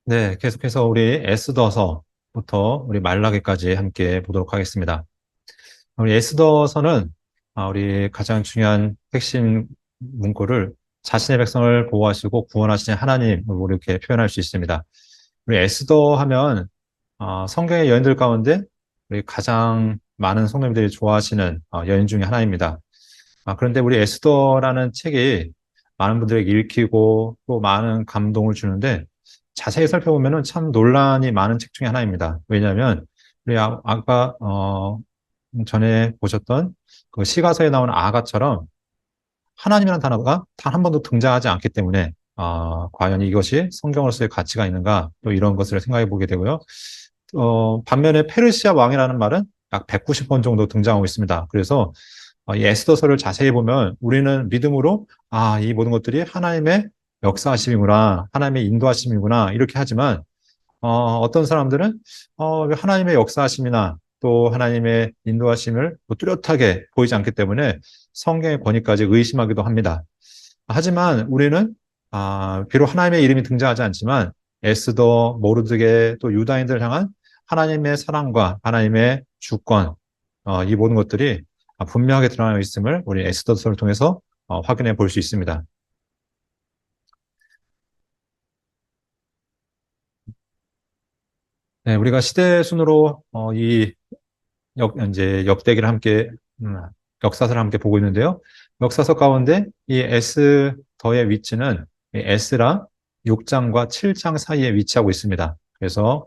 네, 계속해서 우리 에스더서부터 우리 말라기까지 함께 보도록 하겠습니다. 우리 에스더서는 우리 가장 중요한 핵심 문구를 자신의 백성을 보호하시고 구원하시는 하나님으로 이렇게 표현할 수 있습니다. 우리 에스더 하면 성경의 여인들 가운데 우리 가장 많은 성도님들이 좋아하시는 여인 중에 하나입니다. 그런데 우리 에스더라는 책이 많은 분들에게 읽히고 또 많은 감동을 주는데 자세히 살펴보면은 참 논란이 많은 책 중에 하나입니다. 왜냐하면 우리 아까 전에 보셨던 그 시가서에 나오는 아가처럼 하나님이라는 단어가 단 한 번도 등장하지 않기 때문에 과연 이것이 성경으로서의 가치가 있는가 또 이런 것을 생각해 보게 되고요. 반면에 페르시아 왕이라는 말은 약 190번 정도 등장하고 있습니다. 그래서 이 에스더서를 자세히 보면 우리는 믿음으로 이 모든 것들이 하나님의 역사하심이구나, 하나님의 인도하심이구나 이렇게 하지만 어떤 사람들은 하나님의 역사하심이나 또 하나님의 인도하심을 또 뚜렷하게 보이지 않기 때문에 성경의 권위까지 의심하기도 합니다. 하지만 우리는 비록 하나님의 이름이 등장하지 않지만 에스더, 모르드게 또 유다인들 향한 하나님의 사랑과 하나님의 주권 이 모든 것들이 분명하게 드러나 있음을 우리 에스더서를 통해서 확인해 볼 수 있습니다. 네, 우리가 시대 순으로 이제 역대기를 함께 역사서를 함께 보고 있는데요. 역사서 가운데 이 에스더의 위치는 이 에스라 6장과 7장 사이에 위치하고 있습니다. 그래서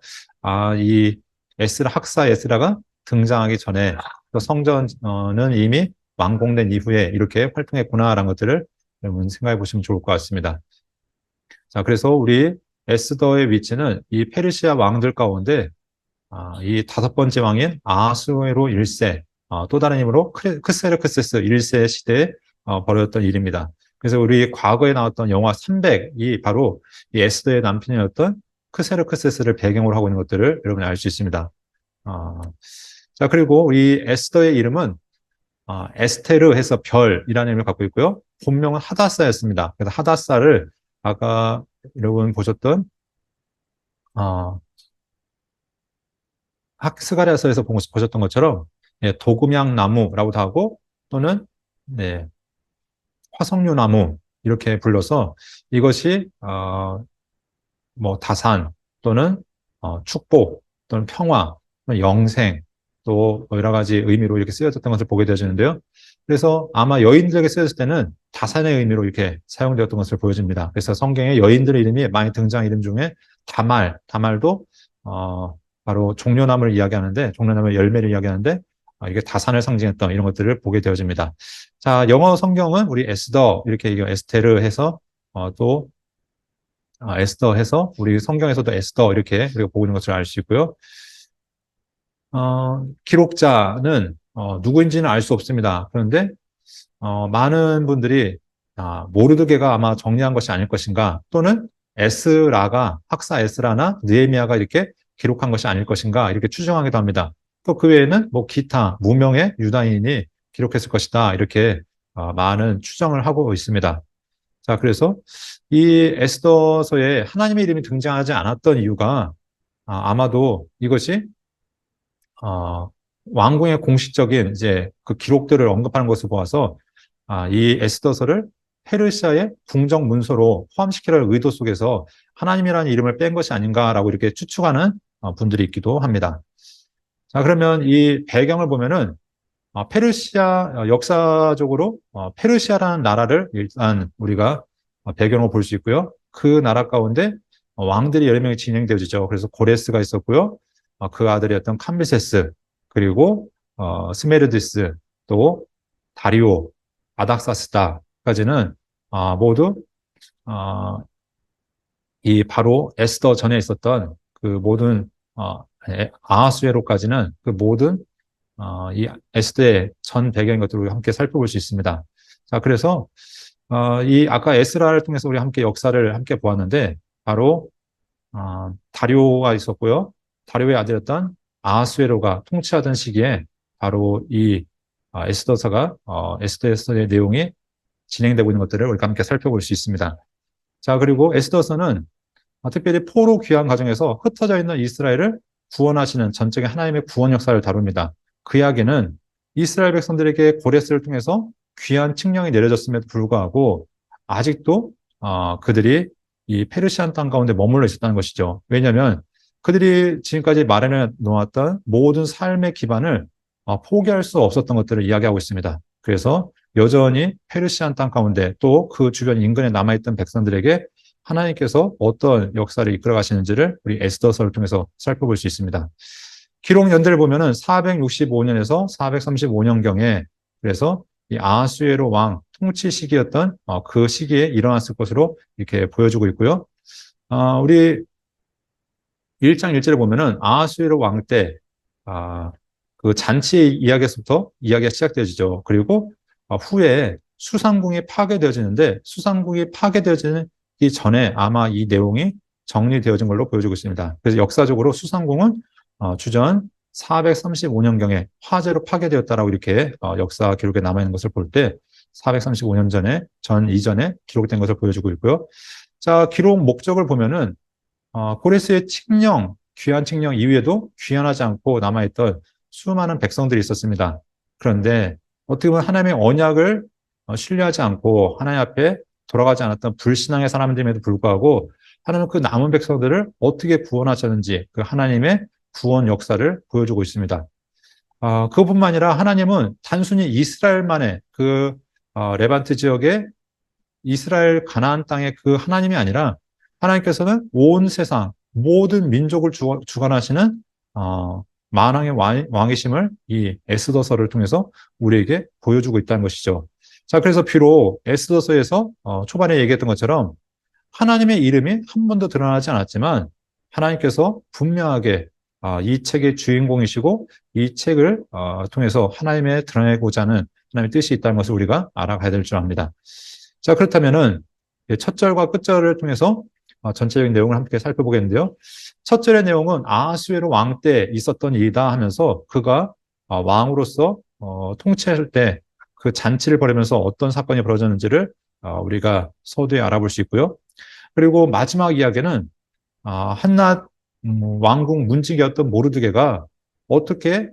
이 에스라 학사 에스라가 등장하기 전에 또 성전은 이미 완공된 이후에 이렇게 활동했구나라는 것들을 여러분 생각해 보시면 좋을 것 같습니다. 자, 그래서 우리 에스더의 위치는 이 페르시아 왕들 가운데 이 다섯 번째 왕인 아수에로 1세, 또 다른 이름으로 크세르크세스 1세 시대에 벌어졌던 일입니다. 그래서 우리 과거에 나왔던 영화 300이 바로 이 에스더의 남편이었던 크세르크세스를 배경으로 하고 있는 것들을 여러분이 알 수 있습니다. 자, 그리고 이 에스더의 이름은 에스테르 해서 별이라는 의미를 갖고 있고요. 본명은 하다사였습니다. 그래서 하다사를 아까 여러분 보셨던 어, 스가랴서에서 보셨던 것처럼 도금양 나무라고도 하고 또는 네, 화석류 나무 이렇게 불러서 이것이 뭐 다산 또는 축복 또는 평화 또는 영생 또 여러 가지 의미로 이렇게 쓰여졌던 것을 보게 되어지는데요. 그래서 아마 여인들에게 쓰여졌을 때는 다산의 의미로 이렇게 사용되었던 것을 보여집니다. 그래서 성경에 여인들의 이름이 많이 등장 이름 중에 다말도 바로 종려나무를 이야기하는데 종려나무의 열매를 이야기하는데 이게 다산을 상징했던 이런 것들을 보게 되어집니다. 자, 영어 성경은 우리 에스더 이렇게 에스테르 해서 또 에스더 해서 우리 성경에서도 에스더 이렇게 우리가 보고 있는 것을 알 수 있고요. 기록자는 누구인지는 알 수 없습니다. 그런데 많은 분들이 모르드게가 아마 정리한 것이 아닐 것인가 또는 에스라가 학사 에스라나 느헤미야가 이렇게 기록한 것이 아닐 것인가 이렇게 추정하기도 합니다. 또 그 외에는 뭐 기타 무명의 유다인이 기록했을 것이다 이렇게 많은 추정을 하고 있습니다. 자, 그래서 이 에스더서에 하나님의 이름이 등장하지 않았던 이유가 아마도 이것이 왕궁의 공식적인 이제 그 기록들을 언급하는 것을 보아서 이 에스더서를 페르시아의 궁정 문서로 포함시키려는 의도 속에서 하나님이라는 이름을 뺀 것이 아닌가라고 이렇게 추측하는 분들이 있기도 합니다. 자, 그러면 이 배경을 보면은 페르시아 역사적으로 페르시아라는 나라를 일단 우리가 배경으로 볼 수 있고요. 그 나라 가운데 왕들이 여러 명이 진행되어지죠. 그래서 고레스가 있었고요. 그 아들이었던 캄비세스 그리고 스메르디스 또 다리오 아닥사스다까지는 모두 어, 이 바로 에스더 전에 있었던 그 모든 아하수에로까지는 그 모든 이 에스더의 전 배경인 것들을 함께 살펴볼 수 있습니다. 자, 그래서 이 아까 에스라를 통해서 우리 함께 역사를 함께 보았는데 바로 다리오가 있었고요. 다리오의 아들이었던 아하수에로가 통치하던 시기에 바로 이 에스더서가 에스더의 내용이 진행되고 있는 것들을 우리가 함께 살펴볼 수 있습니다. 자, 그리고 에스더서는 특별히 포로 귀환 과정에서 흩어져 있는 이스라엘을 구원하시는 전적인 하나님의 구원 역사를 다룹니다. 그 이야기는 이스라엘 백성들에게 고레스를 통해서 귀한 칙령이 내려졌음에도 불구하고 아직도 그들이 이 페르시안 땅 가운데 머물러 있었다는 것이죠. 왜냐하면 그들이 지금까지 마련해 놓았던 모든 삶의 기반을 포기할 수 없었던 것들을 이야기하고 있습니다. 그래서 여전히 페르시안 땅 가운데 또 그 주변 인근에 남아있던 백성들에게 하나님께서 어떤 역사를 이끌어 가시는지를 우리 에스더서를 통해서 살펴볼 수 있습니다. 기록 연대를 보면은 465년에서 435년경에 그래서 이 아하수에로 왕 통치 시기였던 그 시기에 일어났을 것으로 이렇게 보여주고 있고요. 우리 1장 1절에 보면은 아하수에로 왕 때, 그 잔치 이야기에서부터 이야기가 시작되어지죠. 그리고 후에 수상궁이 파괴되어지는데 수상궁이 파괴되어지기 전에 아마 이 내용이 정리되어진 걸로 보여지고 있습니다. 그래서 역사적으로 수상궁은 주전 435년경에 화재로 파괴되었다라고 이렇게 역사 기록에 남아있는 것을 볼 때 435년 전에 이전에 기록된 것을 보여주고 있고요. 자, 기록 목적을 보면은 고레스의 칙령, 귀한 칙령 이후에도 귀환하지 않고 남아있던 수많은 백성들이 있었습니다. 그런데 어떻게 보면 하나님의 언약을 신뢰하지 않고 하나님 앞에 돌아가지 않았던 불신앙의 사람들임에도 불구하고 하나님은 그 남은 백성들을 어떻게 구원하셨는지 그 하나님의 구원 역사를 보여주고 있습니다. 그것뿐만 아니라 하나님은 단순히 이스라엘만의 그 레반트 지역의 이스라엘 가나안 땅의 그 하나님이 아니라 하나님께서는 온 세상 모든 민족을 주관하시는 만왕의 왕이심을 이 에스더서를 통해서 우리에게 보여주고 있다는 것이죠. 자, 그래서 비록 에스더서에서 초반에 얘기했던 것처럼 하나님의 이름이 한 번도 드러나지 않았지만 하나님께서 분명하게 이 책의 주인공이시고 이 책을 통해서 하나님의 드러내고자 하는 하나님의 뜻이 있다는 것을 우리가 알아가야 될 줄 압니다. 자, 그렇다면은 첫 절과 끝 절을 통해서 전체적인 내용을 함께 살펴보겠는데요. 첫 절의 내용은 아하수에로 왕 때 있었던 일이다 하면서 그가 왕으로서 통치할 때 그 잔치를 벌이면서 어떤 사건이 벌어졌는지를 우리가 서두에 알아볼 수 있고요. 그리고 마지막 이야기는 한낱 왕궁 문지기였던 모르드게가 어떻게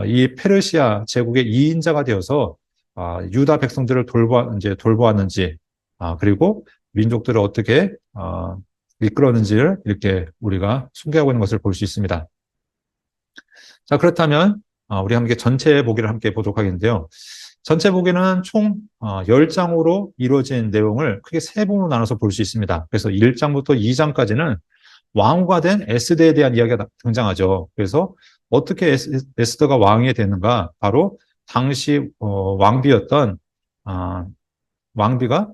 이 페르시아 제국의 2인자가 되어서 유다 백성들을 돌보았는지 그리고 민족들을 어떻게 이끌었는지를 이렇게 우리가 소개하고 있는 것을 볼 수 있습니다. 자, 그렇다면 우리 함께 전체 보기를 함께 보도록 하겠는데요. 전체 보기는 총 10장으로 이루어진 내용을 크게 세 부분으로 나눠서 볼 수 있습니다. 그래서 1장부터 2장까지는 왕후가 된 에스더에 대한 이야기가 등장하죠. 그래서 어떻게 에스더가 왕이 되는가? 바로 당시 왕비였던 왕비가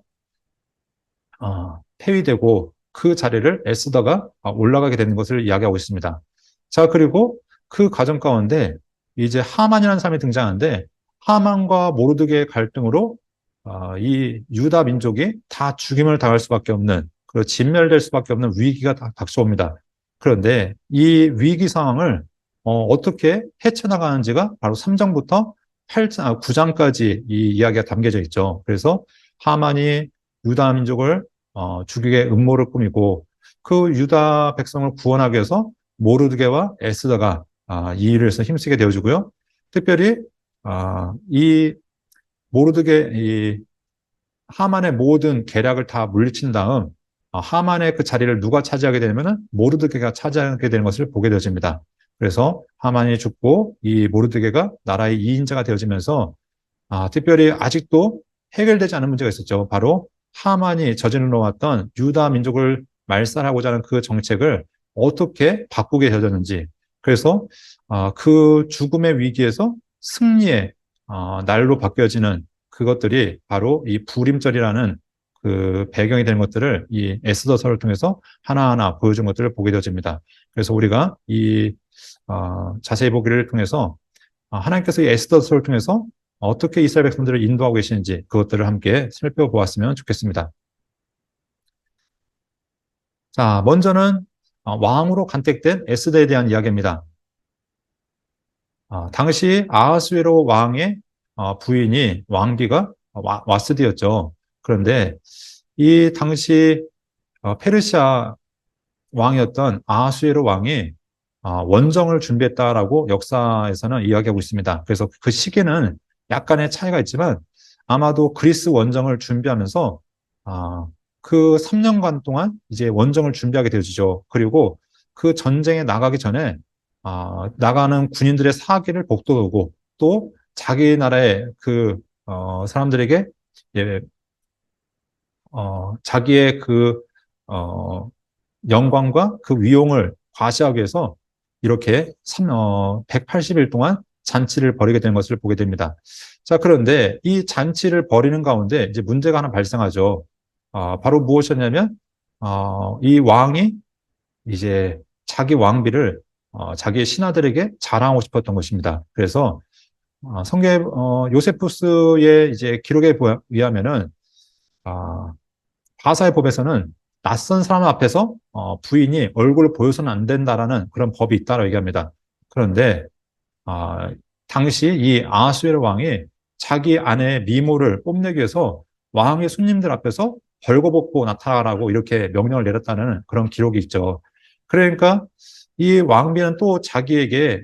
폐위되고 그 자리를 에스더가 올라가게 되는 것을 이야기하고 있습니다. 자, 그리고 그 과정 가운데 이제 하만이라는 사람이 등장하는데 하만과 모르드게의 갈등으로 이 유다 민족이 다 죽임을 당할 수밖에 없는 그리고 진멸될 수밖에 없는 위기가 닥쳐옵니다. 그런데 이 위기 상황을 어떻게 헤쳐나가는지가 바로 3장부터 8장, 9장까지 이 이야기가 담겨져 있죠. 그래서 하만이 유다 민족을 죽이게 음모를 꾸미고 그 유다 백성을 구원하기 위해서 모르드게와 에스더가 이 일을 해서 힘쓰게 되어주고요. 특별히 이 모르드게 이 하만의 모든 계략을 다 물리친 다음 하만의 그 자리를 누가 차지하게 되면은 모르드게가 차지하게 되는 것을 보게 되어집니다. 그래서 하만이 죽고 이 모르드게가 나라의 2인자가 되어지면서 특별히 아직도 해결되지 않은 문제가 있었죠. 바로 하만이 저질러 왔던 유다 민족을 말살하고자 하는 그 정책을 어떻게 바꾸게 되었는지. 그래서 그 죽음의 위기에서 승리의 날로 바뀌어지는 그것들이 바로 이 부림절이라는 그 배경이 되는 것들을 이 에스더서를 통해서 하나하나 보여준 것들을 보게 되어집니다. 그래서 우리가 이 자세히 보기를 통해서 하나님께서 이 에스더서를 통해서 어떻게 이스라엘 백성들을 인도하고 계시는지 그것들을 함께 살펴보았으면 좋겠습니다. 자, 먼저는 왕으로 간택된 에스더에 대한 이야기입니다. 당시 아하수에로 왕의 부인이 왕비가 와스디였죠. 그런데 이 당시 페르시아 왕이었던 아하수에로 왕이 원정을 준비했다라고 역사에서는 이야기하고 있습니다. 그래서 그 시기는 약간의 차이가 있지만 아마도 그리스 원정을 준비하면서 아, 그 3년간 동안 이제 원정을 준비하게 되어지죠. 그리고 그 전쟁에 나가기 전에 나가는 군인들의 사기를 복돋우고 또 자기 나라의 그 사람들에게 예, 자기의 그 어, 영광과 그 위용을 과시하기 위해서 이렇게 180일 동안 잔치를 벌이게 된 것을 보게 됩니다. 자, 그런데 이 잔치를 벌이는 가운데 이제 문제가 하나 발생하죠. 바로 무엇이었냐면, 이 왕이 이제 자기 왕비를 자기의 신하들에게 자랑하고 싶었던 것입니다. 그래서 성경 요세푸스의 이제 기록에 의하면은 바사의 법에서는 낯선 사람 앞에서 부인이 얼굴을 보여서는 안 된다라는 그런 법이 있다고 얘기합니다. 그런데 아, 당시 이 아하수에로 왕이 자기 아내의 미모를 뽐내기 위해서 왕의 손님들 앞에서 벌거벗고 나타나라고 이렇게 명령을 내렸다는 그런 기록이 있죠. 그러니까 이 왕비는 또 자기에게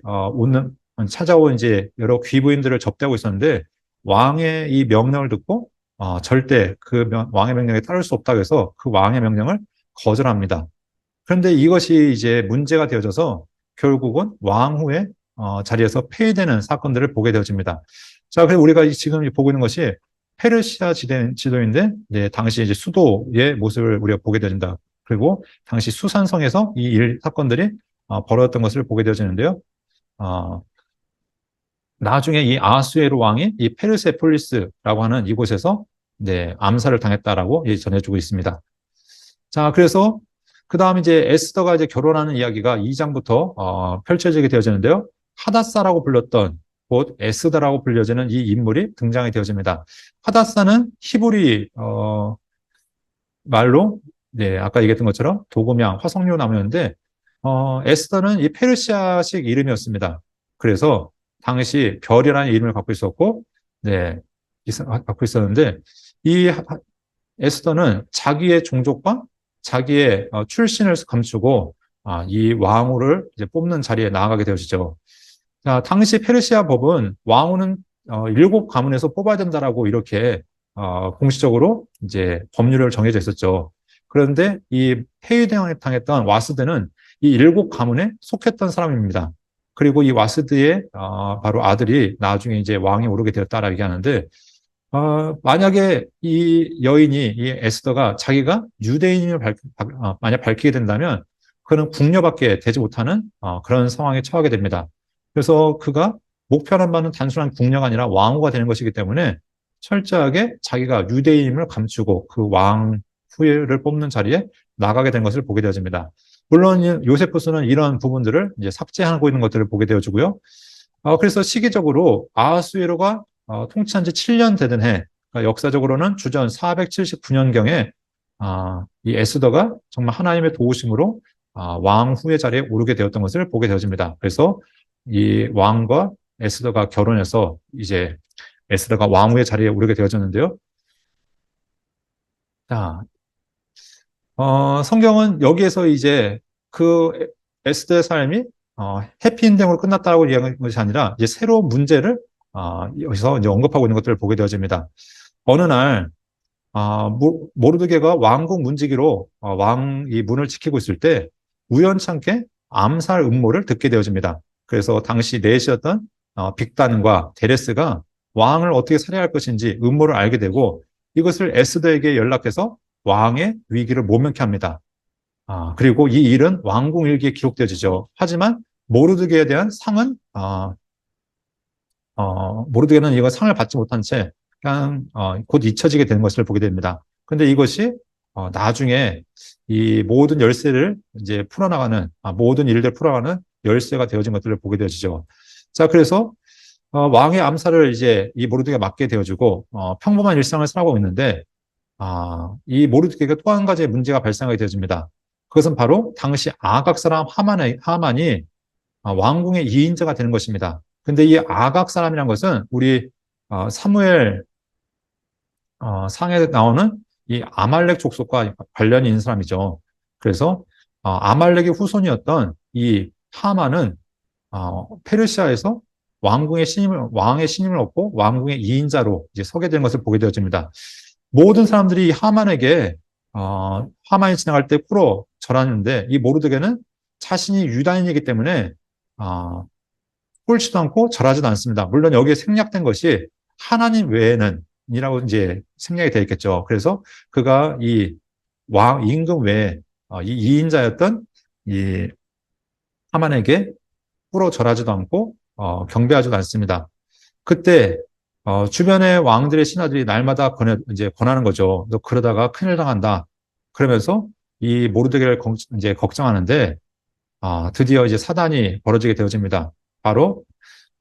찾아온 이제 여러 귀부인들을 접대하고 있었는데 왕의 이 명령을 듣고 절대 그 왕의 명령에 따를 수 없다고 해서 그 왕의 명령을 거절합니다. 그런데 이것이 이제 문제가 되어져서 결국은 왕후의 자리에서 폐위되는 사건들을 보게 되어집니다. 자, 그래서 우리가 지금 보고 있는 것이 페르시아 지도인데, 네, 당시 이제 수도의 모습을 우리가 보게 되어진다. 그리고 당시 수산성에서 이 사건들이 벌어졌던 것을 보게 되어지는데요. 어, 나중에 이 아하수에로 왕이 이 페르세폴리스라고 하는 이곳에서 네, 암살을 당했다라고 전해주고 있습니다. 자, 그래서 그 다음 이제 에스더가 이제 결혼하는 이야기가 2장부터 펼쳐지게 되어지는데요. 하다사라고 불렸던 곧 에스더라고 불려지는 이 인물이 등장이 되어집니다. 하다사는 히브리 말로 네, 아까 얘기했던 것처럼 도금양, 화석류 나무였는데 에스더는 이 페르시아식 이름이었습니다. 그래서 당시 별이라는 이름을 갖고 있었고, 네, 갖고 있었는데 이 에스더는 자기의 종족과 자기의 출신을 감추고 이 왕후를 이제 뽑는 자리에 나아가게 되어지죠. 자, 당시 페르시아 법은 왕후는 7가문에서 뽑아야 된다라고 이렇게 공식적으로 이제 법률을 정해져 있었죠. 그런데 이 폐위당했던 와스드는 이 7가문에 속했던 사람입니다. 그리고 이 와스드의 바로 아들이 나중에 이제 왕이 오르게 되었다라고 얘기하는데 만약에 이 여인이, 이 에스더가 자기가 유대인임을 만약 밝히게 된다면 그는 궁녀밖에 되지 못하는 그런 상황에 처하게 됩니다. 그래서 그가 목표한 바는 단순한 궁녀가 아니라 왕후가 되는 것이기 때문에 철저하게 자기가 유대인임을 감추고 그 왕 후예를 뽑는 자리에 나가게 된 것을 보게 되어집니다. 물론 요세푸스는 이런 부분들을 이제 삭제하고 있는 것들을 보게 되어지고요. 그래서 시기적으로 아하수에로가 통치한 지 7년 되던 해, 그러니까 역사적으로는 주전 479년경에 이 에스더가 정말 하나님의 도우심으로 왕 후의 자리에 오르게 되었던 것을 보게 되어집니다. 그래서 이 왕과 에스더가 결혼해서 이제 에스더가 왕후의 자리에 오르게 되어졌는데요. 자, 성경은 여기에서 이제 그 에스더의 삶이 해피엔딩으로 끝났다고 이야기하는 것이 아니라 이제 새로운 문제를 여기서 이제 언급하고 있는 것들을 보게 되어집니다. 어느 날 모르드게가 왕궁 문지기로 왕이 문을 지키고 있을 때 우연찮게 암살 음모를 듣게 되어집니다. 그래서 당시 넷이었던 빅단과 데레스가 왕을 어떻게 살해할 것인지 음모를 알게 되고 이것을 에스더에게 연락해서 왕의 위기를 모면케 합니다. 그리고 이 일은 왕궁 일기에 기록되어지죠. 하지만 모르드게에 대한 상은 모르드게는 이거 상을 받지 못한 채 그냥 곧 잊혀지게 되는 것을 보게 됩니다. 근데 이것이 나중에 이 모든 열쇠를 이제 풀어나가는 모든 일들을 풀어가는 열쇠가 되어진 것들을 보게 되어지죠. 자, 그래서 왕의 암살을 이제 이 모르드게가 맡게 되어지고 평범한 일상을 살아가고 있는데 이 모르드게가 또 한 가지 문제가 발생하게 되어집니다. 그것은 바로 당시 아각 사람 하만이 왕궁의 2인자가 되는 것입니다. 근데 이 아각 사람이란 것은 우리 사무엘 상에 나오는 이 아말렉 족속과 관련이 있는 사람이죠. 그래서 아말렉의 후손이었던 이 하만은 페르시아에서 왕의 신임을 얻고 왕궁의 2인자로 이제 서게 된 것을 보게 되어집니다. 모든 사람들이 이 하만에게 하만이 지나갈 때 꿇어 절하는데 이 모르드게는 자신이 유다인이기 때문에 꿇지도 않고 절하지도 않습니다. 물론 여기에 생략된 것이 하나님 외에는 이라고 이제 생략이 되어 있겠죠. 그래서 그가 이 왕 임금 외에 이 2인자였던 이 하만에게 꿇어 절하지도 않고 경배하지도 않습니다. 그때 주변의 왕들의 신하들이 날마다 이제 권하는 거죠. 너 그러다가 큰일 당한다. 그러면서 이 모르드게를 이제 걱정하는데 드디어 이제 사단이 벌어지게 되어집니다. 바로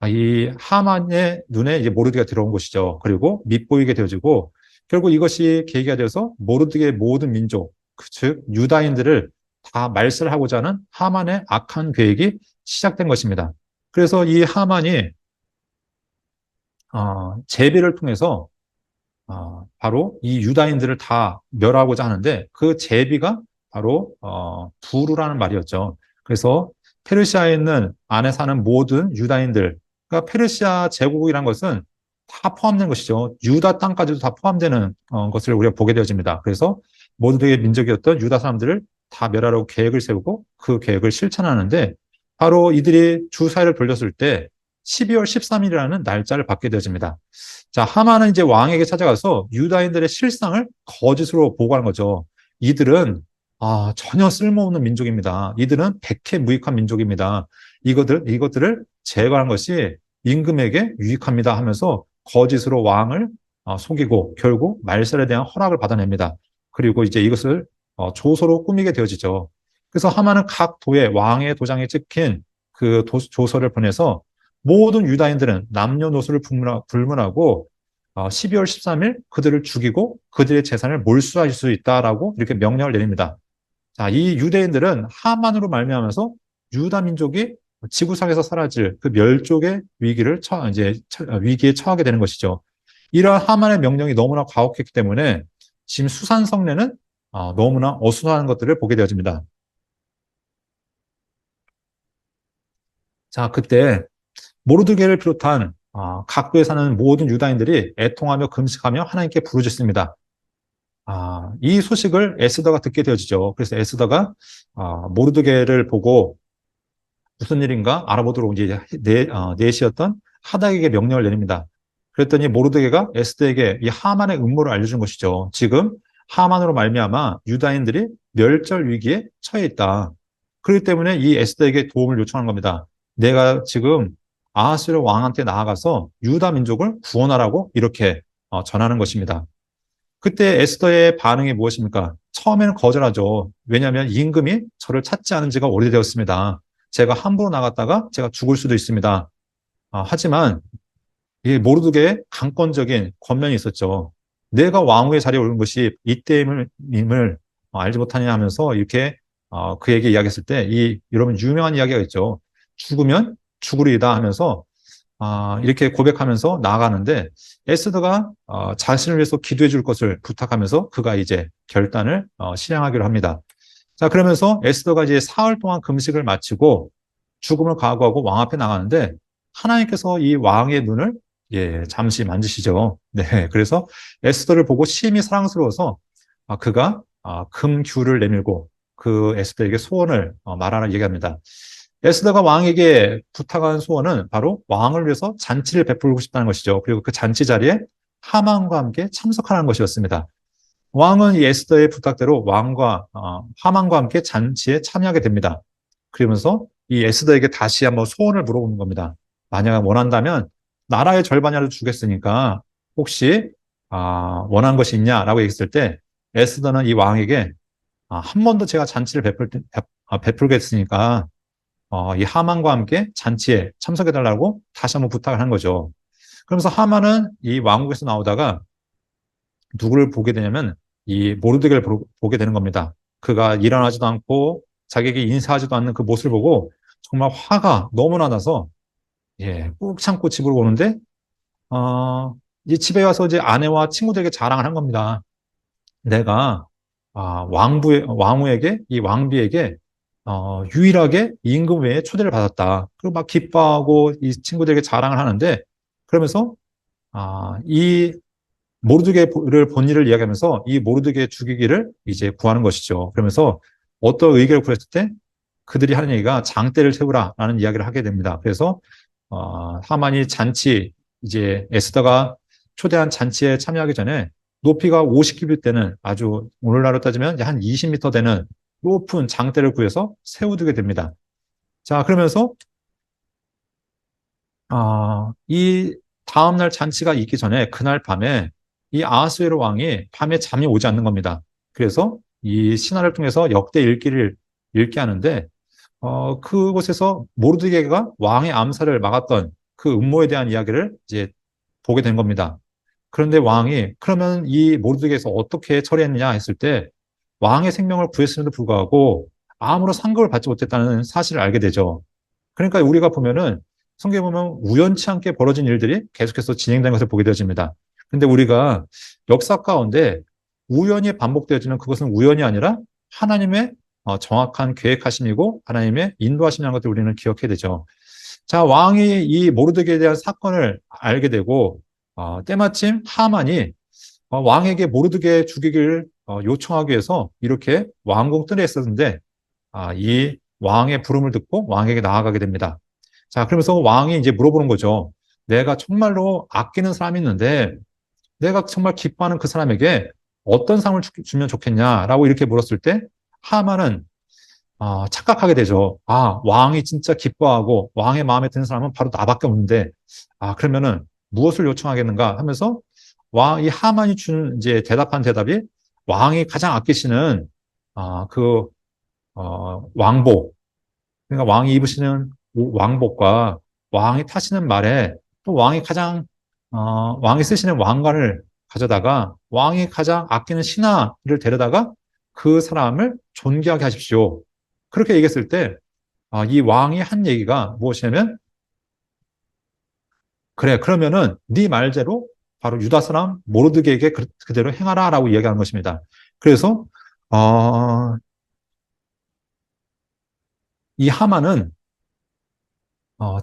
이 하만의 눈에 이제 모르드게가 들어온 것이죠. 그리고 밉보이게 되어지고 결국 이것이 계기가 되어서 모르드게의 모든 민족, 즉 유다인들을 다 말살하고자 하는 하만의 악한 계획이 시작된 것입니다. 그래서 이 하만이 제비를 통해서 바로 이 유다인들을 다 멸하고자 하는데 그 제비가 바로 부르라는 말이었죠. 그래서 페르시아에 있는 안에 사는 모든 유다인들, 그러니까 페르시아 제국이란 것은 다 포함된 것이죠. 유다 땅까지도 다 포함되는 것을 우리가 보게 되어집니다. 그래서 모두의 민족이었던 유다 사람들을 다 멸하려고 계획을 세우고 그 계획을 실천하는데 바로 이들이 주사위를 돌렸을 때 12월 13일이라는 날짜를 받게 되어집니다. 자, 하만은 이제 왕에게 찾아가서 유다인들의 실상을 거짓으로 보고하는 거죠. 이들은 전혀 쓸모없는 민족입니다. 이들은 백해무익한 민족입니다. 이것들을 제거하는 것이 임금에게 유익합니다 하면서 거짓으로 왕을 속이고 결국 말살에 대한 허락을 받아냅니다. 그리고 이제 이것을 조서로 꾸미게 되어지죠. 그래서 하만은 각 도에 왕의 도장에 찍힌 그 조서를 보내서 모든 유다인들은 남녀노소를 불문하고 12월 13일 그들을 죽이고 그들의 재산을 몰수할 수 있다라고 이렇게 명령을 내립니다. 자, 이 유대인들은 하만으로 말미암아서 유다 민족이 지구상에서 사라질 그 멸족의 위기에 처하게 되는 것이죠. 이러한 하만의 명령이 너무나 가혹했기 때문에 지금 수산성내는 너무나 어수선한 것들을 보게 되어집니다. 자, 그때 모르드게를 비롯한 각부에 사는 모든 유다인들이 애통하며 금식하며 하나님께 부르짖습니다. 이 소식을 에스더가 듣게 되어지죠. 그래서 에스더가 모르드게를 보고 무슨 일인가 알아보도록 이제 내시였던 하닥에게 명령을 내립니다. 그랬더니 모르드게가 에스더에게 이 하만의 음모를 알려준 것이죠. 지금 하만으로 말미암아 유다인들이 멸절 위기에 처해 있다. 그렇기 때문에 이 에스더에게 도움을 요청한 겁니다. 내가 지금 아하스웨로 왕한테 나아가서 유다 민족을 구원하라고 이렇게 전하는 것입니다. 그때 에스더의 반응이 무엇입니까? 처음에는 거절하죠. 왜냐하면 임금이 저를 찾지 않은 지가 오래되었습니다. 제가 함부로 나갔다가 제가 죽을 수도 있습니다. 하지만 이 모르드게의 강권적인 권면이 있었죠. 내가 왕후의 자리에 오른 것이 이때임을 알지 못하냐 하면서 이렇게 그에게 이야기했을 때 여러분 유명한 이야기가 있죠. 죽으면 죽으리이다 하면서 이렇게 고백하면서 나아가는데 에스더가 자신을 위해서 기도해 줄 것을 부탁하면서 그가 이제 결단을 실행하기로 합니다. 자, 그러면서 에스더가 이제 사흘 동안 금식을 마치고 죽음을 각오하고 왕 앞에 나가는데 하나님께서 이 왕의 눈을 잠시 만지시죠. 네, 그래서 에스더를 보고 심히 사랑스러워서 그가 금규를 내밀고 그 에스더에게 소원을 말하라 얘기합니다. 에스더가 왕에게 부탁한 소원은 바로 왕을 위해서 잔치를 베풀고 싶다는 것이죠. 그리고 그 잔치 자리에 하만과 함께 참석하는 것이었습니다. 왕은 이 에스더의 부탁대로 하만과 함께 잔치에 참여하게 됩니다. 그러면서 이 에스더에게 다시 한번 소원을 물어보는 겁니다. 만약 원한다면 나라의 절반이라도 주겠으니까 혹시 원하는 것이 있냐라고 얘기했을 때 에스더는 이 왕에게 한 번 더 제가 잔치를 베풀겠으니까 이 하만과 함께 잔치에 참석해달라고 다시 한번 부탁을 한 거죠. 그러면서 하만은 이 왕국에서 나오다가 누구를 보게 되냐면 이 모르드게를 보게 되는 겁니다. 그가 일어나지도 않고 자기에게 인사하지도 않는 그 모습을 보고 정말 화가 너무나 나서 꾹 참고 집으로 오는데 이 집에 와서 이제 아내와 친구들에게 자랑을 한 겁니다. 내가 왕후에게 이 왕비에게 유일하게 임금 외에 초대를 받았다. 그리고 막 기뻐하고 이 친구들에게 자랑을 하는데 그러면서 이 모르드게를 본 일을 이야기하면서 이 모르드게 죽이기를 이제 구하는 것이죠. 그러면서 어떤 의견을 구했을 때 그들이 하는 얘기가 장대를 세우라라는 이야기를 하게 됩니다. 그래서 하만이 잔치 이제 에스더가 초대한 잔치에 참여하기 전에 높이가 50규빗 되는 아주 오늘날로 따지면 한 20m 되는 높은 장대를 구해서 세워두게 됩니다. 자, 그러면서 이 다음날 잔치가 있기 전에 그날 밤에 이 아하스웨로 왕이 밤에 잠이 오지 않는 겁니다. 그래서 이 신화를 통해서 역대 일기를 읽게 하는데 그곳에서 모르드게가 왕의 암살을 막았던 그 음모에 대한 이야기를 이제 보게 된 겁니다. 그런데 왕이 그러면 이 모르드게에서 어떻게 처리했느냐 했을 때 왕의 생명을 구했음에도 불구하고 아무런 상급을 받지 못했다는 사실을 알게 되죠. 그러니까 우리가 보면은 성경에 보면 우연치 않게 벌어진 일들이 계속해서 진행된 것을 보게 되어집니다. 근데 우리가 역사 가운데 우연히 반복되어지는 그것은 우연이 아니라 하나님의 정확한 계획하심이고 하나님의 인도하심이라는 것을 우리는 기억해야 되죠. 자, 왕이 이 모르드게에 대한 사건을 알게 되고 때마침 하만이 왕에게 모르드게 죽이기를 요청하기 위해서 이렇게 왕궁 뜰에 있었는데 이 왕의 부름을 듣고 왕에게 나아가게 됩니다. 자, 그러면서 왕이 이제 물어보는 거죠. 내가 정말로 아끼는 사람이 있는데 내가 정말 기뻐하는 그 사람에게 어떤 상을 주면 좋겠냐라고 이렇게 물었을 때 하만은 착각하게 되죠. 왕이 진짜 기뻐하고 왕의 마음에 드는 사람은 바로 나밖에 없는데 그러면은 무엇을 요청하겠는가 하면서 이 하만이 주는 이제 대답한 대답이 왕이 가장 아끼시는 그 왕복, 그러니까 왕이 입으시는 왕복과 왕이 타시는 말에 또 왕이 쓰시는 왕관을 가져다가 왕이 가장 아끼는 신하를 데려다가 그 사람을 존귀하게 하십시오. 그렇게 얘기했을 때, 이 왕이 한 얘기가 무엇이냐면, 그래, 그러면은 네 말대로 바로 유다 사람 모르드게에게 그대로 행하라라고 이야기하는 것입니다. 그래서, 어, 이 하만은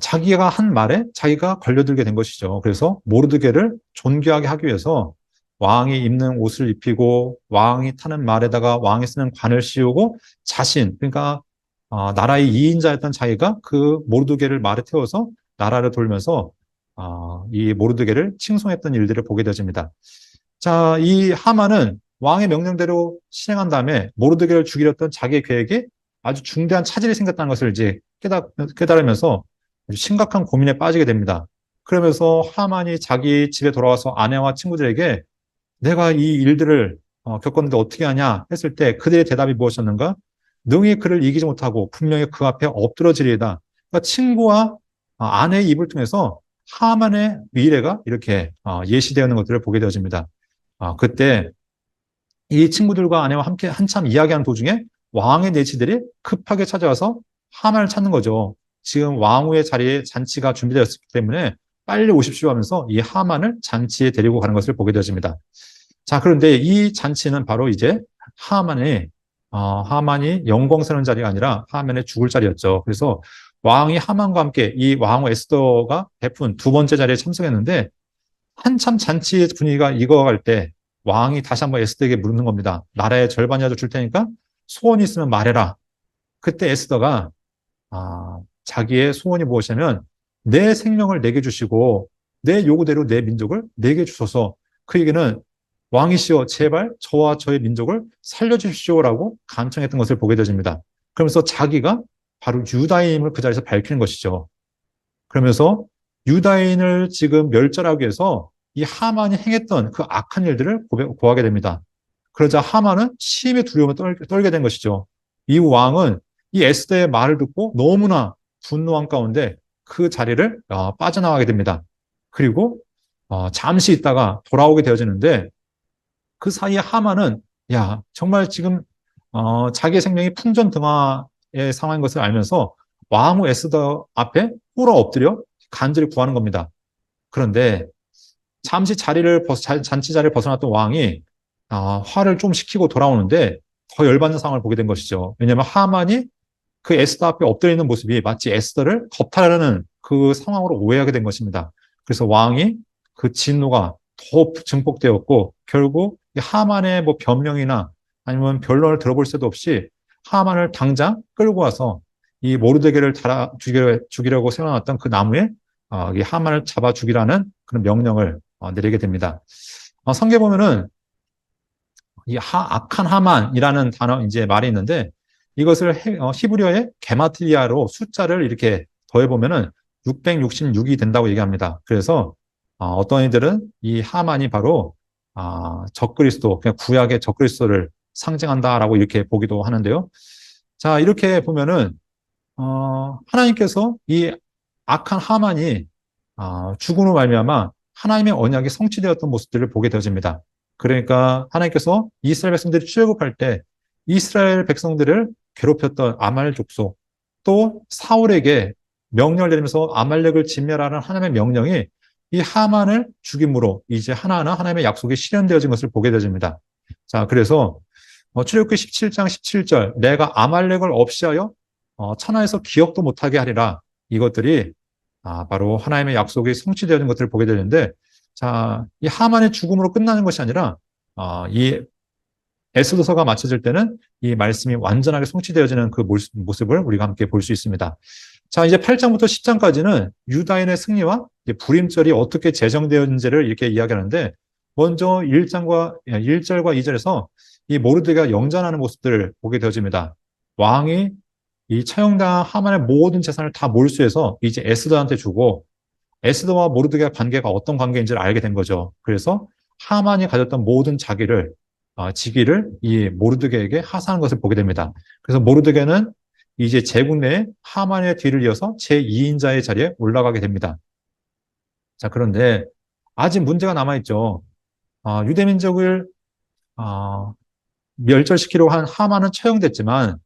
자기가 한 말에 자기가 걸려들게 된 것이죠. 그래서 모르드게를 존귀하게 하기 위해서 왕이 입는 옷을 입히고 왕이 타는 말에다가 왕이 쓰는 관을 씌우고 그러니까 나라의 2인자였던 자기가 그 모르드게를 말에 태워서 나라를 돌면서 이 모르드게를 칭송했던 일들을 보게 되어집니다. 자, 이 하만은 왕의 명령대로 실행한 다음에 모르드게를 죽이려던 자기의 계획이 아주 중대한 차질이 생겼다는 것을 이제 깨달으면서 아주 심각한 고민에 빠지게 됩니다. 그러면서 하만이 자기 집에 돌아와서 아내와 친구들에게 내가 이 일들을 겪었는데 어떻게 하냐 했을 때 그들의 대답이 무엇이었는가? 능히 그를 이기지 못하고 분명히 그 앞에 엎드러지리이다. 그러니까 친구와 아내의 입을 통해서 하만의 미래가 이렇게 예시되어 있는 것들을 보게 되어집니다. 그때 이 친구들과 아내와 함께 한참 이야기하는 도중에 왕의 내치들이 급하게 찾아와서 하만을 찾는 거죠. 지금 왕후의 자리에 잔치가 준비되었기 때문에 빨리 오십시오 하면서 이 하만을 잔치에 데리고 가는 것을 보게 되어집니다. 자, 그런데 이 잔치는 바로 이제 하만이, 하만이 영광스러운 자리가 아니라 하만의 죽을 자리였죠. 그래서 왕이 하만과 함께 이 왕후 에스더가 베푼 두 번째 자리에 참석했는데 한참 잔치의 분위기가 익어갈 때 왕이 다시 한번 에스더에게 묻는 겁니다. 나라의 절반이라도 줄 테니까 소원이 있으면 말해라. 그때 에스더가 자기의 소원이 무엇이냐면 내 생명을 내게 주시고 내 요구대로 내 민족을 내게 주소서. 그 얘기는 왕이시여 제발 저와 저의 민족을 살려주십시오라고 간청했던 것을 보게 되집니다. 그러면서 자기가 바로 유다인임을 그 자리에서 밝히는 것이죠. 그러면서 유다인을 지금 멸절하기 위해서 이 하만이 행했던 그 악한 일들을 고하게 됩니다. 그러자 하만은 심히 두려움을 떨게 된 것이죠. 이 왕은 이 에스더의 말을 듣고 너무나 분노한 가운데 그 자리를 빠져나가게 됩니다. 그리고 잠시 있다가 돌아오게 되어지는데 그 사이에 하만은 정말 지금 자기의 생명이 풍전등화의 상황인 것을 알면서 왕후 에스더 앞에 꿇어 엎드려 간절히 구하는 겁니다. 그런데 잠시 잔치 자리를 벗어났던 왕이 화를 좀 식히고 돌아오는데 더 열받는 상황을 보게 된 것이죠. 왜냐하면 하만이 그 에스더 앞에 엎드려 있는 모습이 마치 에스더를 겁탈하는 그 상황으로 오해하게 된 것입니다. 그래서 왕이 그 진노가 더 증폭되었고 결국 하만의 뭐 변명이나 아니면 변론을 들어볼 새도 없이 하만을 당장 끌고 와서 이 모르드게를 달아 죽이려고 세워놨던 그 나무에 이 하만을 잡아 죽이라는 그런 명령을 내리게 됩니다. 성경에 보면은 이 악한 하만이라는 단어 이제 말이 있는데 이것을 히브리어의 게마트리아로 숫자를 이렇게 더해 보면은 666이 된다고 얘기합니다. 그래서 어떤 이들은 이 하만이 바로 적그리스도, 그냥 구약의 적그리스도를 상징한다라고 이렇게 보기도 하는데요. 자, 이렇게 보면은 하나님께서 이 악한 하만이 죽음으로 말미암아 하나님의 언약이 성취되었던 모습들을 보게 되어집니다. 그러니까 하나님께서 이스라엘 백성들이 출애굽할 때 이스라엘 백성들을 괴롭혔던 아말 족속, 또 사울에게 명령을 내리면서 아말렉을 진멸하는 하나님의 명령이 이 하만을 죽임으로 이제 하나하나 하나님의 약속이 실현되어진 것을 보게 되어집니다. 자, 그래서 출애굽기 17장 17절 내가 아말렉을 없이하여 천하에서 기억도 못하게 하리라. 이것들이 바로 하나님의 약속이 성취되어진 것들을 보게 되는데, 자, 이 하만의 죽음으로 끝나는 것이 아니라 이 에스더서가 맞춰질 때는 이 말씀이 완전하게 성취되어지는 그 모습을 우리가 함께 볼 수 있습니다. 자, 이제 8장부터 10장까지는 유다인의 승리와 불임절이 어떻게 제정되었는지를 이렇게 이야기하는데, 먼저 1절과 2절에서 이 모르드게가 영전하는 모습들을 보게 되어집니다. 왕이 이 처형당한 하만의 모든 재산을 다 몰수해서 이제 에스더한테 주고, 에스더와 모르드게의 관계가 어떤 관계인지를 알게 된 거죠. 그래서 하만이 가졌던 모든 직위를 이 모르드게에게 하사하는 것을 보게 됩니다. 그래서 모르드게는 이제 제국 내에 하만의 뒤를 이어서 제2인자의 자리에 올라가게 됩니다. 자, 그런데 아직 문제가 남아있죠. 유대민족을 멸절시키려고 한 하만은 처형됐지만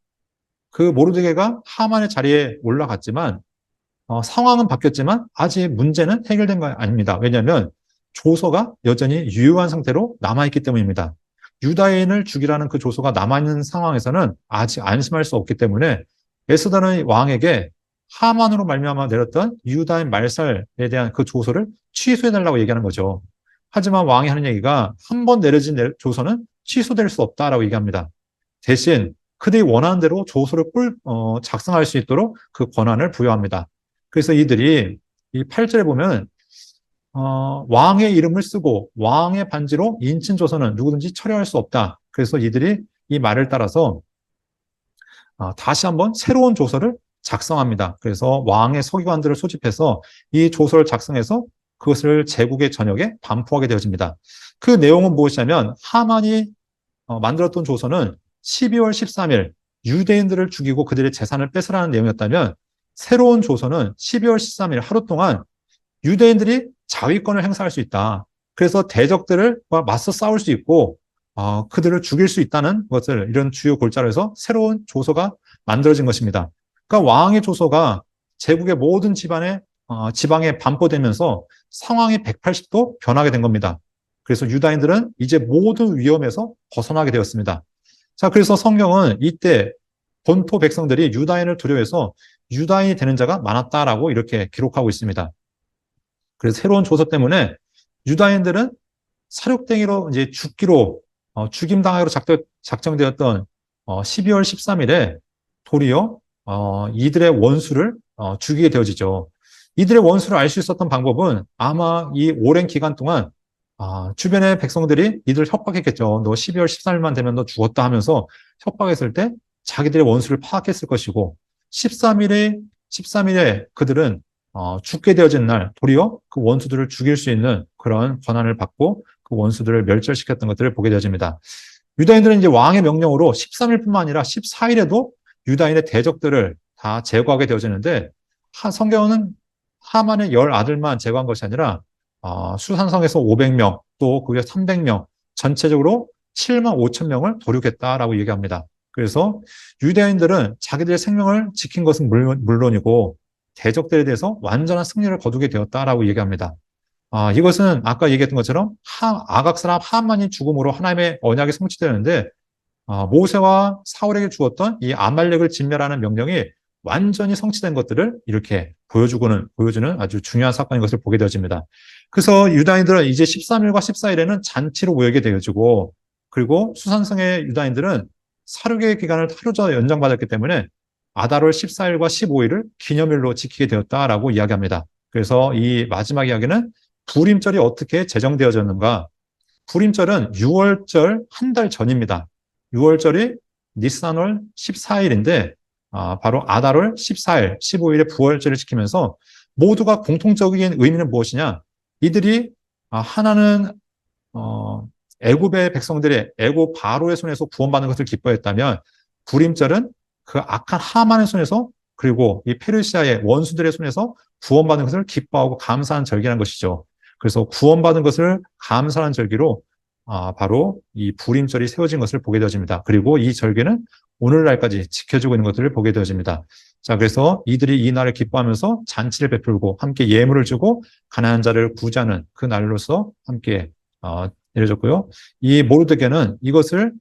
그 모르드게가 하만의 자리에 올라갔지만 상황은 바뀌었지만 아직 문제는 해결된 거 아닙니다. 왜냐하면 조서가 여전히 유효한 상태로 남아있기 때문입니다. 유다인을 죽이라는 그 조서가 남아있는 상황에서는 아직 안심할 수 없기 때문에 에스더는 왕에게 하만으로 말미암아 내렸던 유다인 말살에 대한 그 조서를 취소해달라고 얘기하는 거죠. 하지만 왕이 하는 얘기가 한 번 내려진 조서는 취소될 수 없다라고 얘기합니다. 대신 그들이 원하는 대로 조서를 작성할 수 있도록 그 권한을 부여합니다. 그래서 이들이 이 8절에 보면 왕의 이름을 쓰고 왕의 반지로 인친 조서는 누구든지 철회할 수 없다. 그래서 이들이 이 말을 따라서 다시 한번 새로운 조서를 작성합니다. 그래서 왕의 서기관들을 소집해서 이 조서를 작성해서 그것을 제국의 전역에 반포하게 되어집니다. 그 내용은 무엇이냐면 하만이 만들었던 조서는 12월 13일 유대인들을 죽이고 그들의 재산을 뺏으라는 내용이었다면, 새로운 조서는 12월 13일 하루 동안 유대인들이 자위권을 행사할 수 있다. 그래서 대적들과 맞서 싸울 수 있고 그들을 죽일 수 있다는 것을, 이런 주요 골자로 해서 새로운 조서가 만들어진 것입니다. 그러니까 왕의 조서가 제국의 모든 지방에 반포되면서 상황이 180도 변하게 된 겁니다. 그래서 유다인들은 이제 모든 위험에서 벗어나게 되었습니다. 자, 그래서 성경은 이때 본토 백성들이 유다인을 두려워해서 유다인이 되는 자가 많았다라고 이렇게 기록하고 있습니다. 그래서 새로운 조서 때문에 유다인들은 사륙댕이로 이제 죽임당하기로 작정되었던 12월 13일에 도리어 이들의 원수를 죽이게 되어지죠. 이들의 원수를 알 수 있었던 방법은 아마 이 오랜 기간 동안 주변의 백성들이 이들을 협박했겠죠. 너 12월 13일만 되면 너 죽었다 하면서 협박했을 때 자기들의 원수를 파악했을 것이고, 13일에 그들은 죽게 되어진 날 도리어 그 원수들을 죽일 수 있는 그런 권한을 받고 그 원수들을 멸절시켰던 것들을 보게 되어집니다. 유다인들은 이제 왕의 명령으로 13일뿐만 아니라 14일에도 유다인의 대적들을 다 제거하게 되어지는데, 성경은 하만의 10아들만 제거한 것이 아니라 수산성에서 500명, 또 그게 300명, 전체적으로 7만 5천 명을 도륙했다라고 얘기합니다. 그래서 유대인들은 자기들의 생명을 지킨 것은 물론이고 대적들에 대해서 완전한 승리를 거두게 되었다라고 얘기합니다. 이것은 아까 얘기했던 것처럼 아각 사람 하만이 죽음으로 하나님의 언약이 성취되는데, 모세와 사울에게 주었던 이 아말렉을 진멸하는 명령이 완전히 성취된 것들을 이렇게 보여주는 아주 중요한 사건인 것을 보게 되어집니다. 그래서 유다인들은 이제 13일과 14일에는 잔치로 모이게 되어지고, 그리고 수산성의 유다인들은 사륙의 기간을 하루 더 연장받았기 때문에 아달월 14일과 15일을 기념일로 지키게 되었다라고 이야기합니다. 그래서 이 마지막 이야기는 불임절이 어떻게 제정되어졌는가. 불임절은 6월절 한 달 전입니다. 6월절이 니산월 14일인데 바로 아달월 14일, 15일에 부활절을 지키면서 모두가 공통적인 의미는 무엇이냐? 이들이 하나는 애굽의 백성들의 애굽 바로의 손에서 구원받는 것을 기뻐했다면 불임절은 그 악한 하만의 손에서 그리고 이 페르시아의 원수들의 손에서 구원받는 것을 기뻐하고 감사한 절기라는 것이죠. 그래서 구원받은 것을 감사한 절기로 바로 이 불임절이 세워진 것을 보게 되어집니다. 그리고 이 절기는 오늘날까지 지켜지고 있는 것들을 보게 되어집니다. 자, 그래서 이들이 이 날을 기뻐하면서 잔치를 베풀고 함께 예물을 주고 가난한 자를 구제하는 그 날로서 함께 내려졌고요. 이 모르드게는 이것을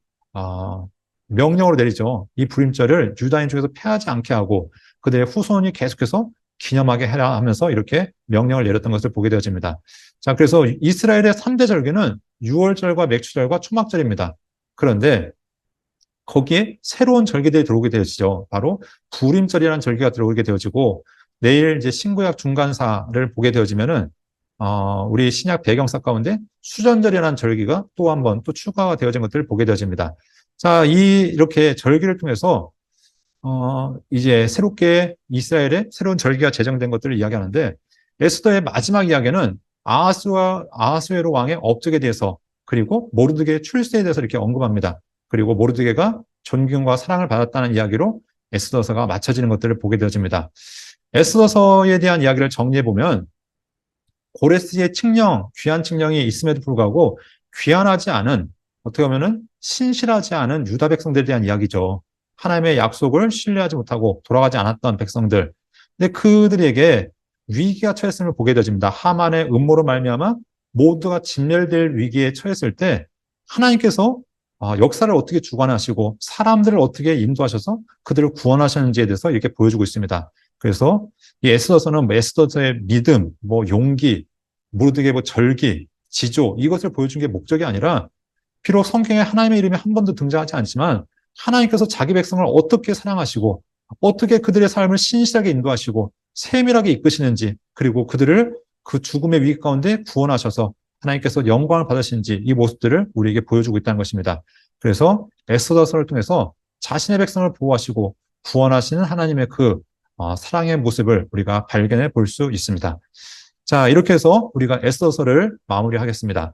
명령으로 내리죠. 이 불임절을 유다인 중에서 폐하지 않게 하고 그들의 후손이 계속해서 기념하게 해라 하면서 이렇게 명령을 내렸던 것을 보게 되어집니다. 자, 그래서 이스라엘의 3대 절기는 6월절과 맥주절과 초막절입니다. 그런데 거기에 새로운 절기들이 들어오게 되어지죠. 바로 불임절이라는 절기가 들어오게 되어지고 내일 이제 신구약 중간사를 보게 되어지면은 우리 신약 배경사 가운데 수전절이라는 절기가 또 한 번 또 추가가 되어진 것들을 보게 되어집니다. 자, 이렇게 절기를 통해서 이제 새롭게 이스라엘의 새로운 절기가 제정된 것들을 이야기하는데 에스더의 마지막 이야기는 아하스웨로 왕의 업적에 대해서 그리고 모르드게의 출세에 대해서 이렇게 언급합니다. 그리고 모르드게가 존경과 사랑을 받았다는 이야기로 에스더서가 마쳐지는 것들을 보게 되어집니다. 에스더서에 대한 이야기를 정리해보면 고레스의 칙령, 귀한 칙령이 있음에도 불구하고 귀환하지 않은 어떻게 보면은 신실하지 않은 유다 백성들에 대한 이야기죠. 하나님의 약속을 신뢰하지 못하고 돌아가지 않았던 백성들. 근데 그들에게 위기가 처했음을 보게 되어집니다. 하만의 음모로 말미암아 모두가 진멸될 위기에 처했을 때 하나님께서 역사를 어떻게 주관하시고 사람들을 어떻게 인도하셔서 그들을 구원하셨는지에 대해서 이렇게 보여주고 있습니다. 그래서 이 에스더서는 에스더서의 믿음, 용기, 모르드게 절기, 지조 이것을 보여준 게 목적이 아니라 비록 성경에 하나님의 이름이 한 번도 등장하지 않지만 하나님께서 자기 백성을 어떻게 사랑하시고 어떻게 그들의 삶을 신실하게 인도하시고 세밀하게 이끄시는지 그리고 그들을 그 죽음의 위기 가운데 구원하셔서 하나님께서 영광을 받으시는지 이 모습들을 우리에게 보여주고 있다는 것입니다. 그래서 에스더서를 통해서 자신의 백성을 보호하시고 구원하시는 하나님의 그 사랑의 모습을 우리가 발견해 볼 수 있습니다. 자, 이렇게 해서 우리가 에스더서를 마무리하겠습니다.